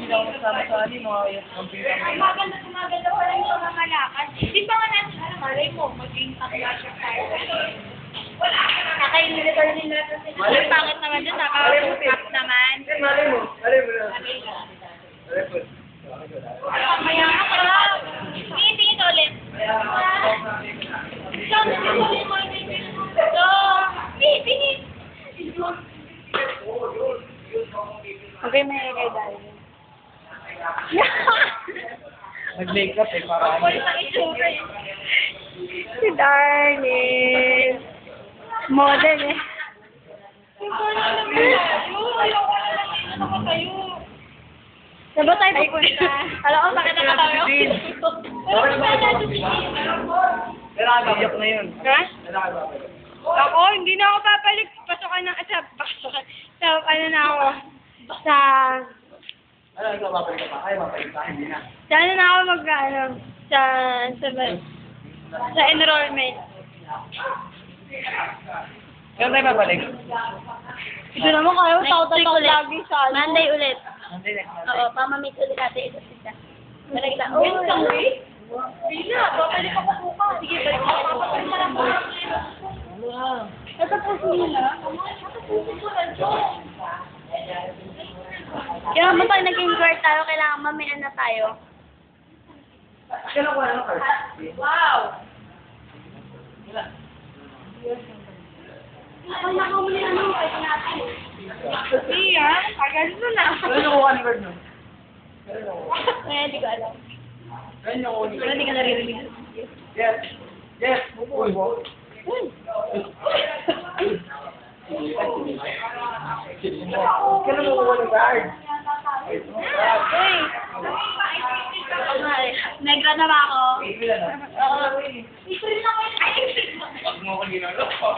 hindi na ako nasama sa ano, mga computer. Maganda ko lang yung mga lakad. Di ba nga natin, malay mo, maging kaklasya tayo. Wala ka na. Kakainilitar nila natin sila. Ang pangit naman dun, nakaka-up naman. Malay mo na. Mamaya ka pa. Tingin ka ulit. Okay, may kay Darwin. Nag-makeup eh, para ano. Si Darwin. Model eh. Saan ba tayo pupunta? Alam ko, bakit nakatayo? Iyak na yun. Ha? Ako, hindi na ako papalik. Pasokan na, sa ano na ako, sa Ano, ikaw babalik ka pa? Ay, babalik ka, hindi na. sa ano na ako sa enrollment. Kaya tayo babalik? Ito naman kayo, tao-tao lagi sa ano. Monday ulit. Hindi, next month. Oo, pamamit ulit natin ito sila. Balik na. Wait lang, wait. Bila, babalik ako bukas. Sige, balik ako. Natapusin nila. Natapusin ko na dyan. Kaya mo tayo nag-inquire tayo, kailangan mamian na tayo. Kailan ko ano, Carl? Wow! Ako muli ano, pwede natin. Iya, agad mo na. Kailan yung kuha ni Carl nun? Hindi ko alam. Kailan yung kuha ni Carl? Hindi ka naririnig. Yes. Yes. Uy, wow. Kailan mo kuha ni Carl? Uy! Negra na ba ako? Kailan na? Oo. Ito rin ako. Huwag mo ko ginagawa.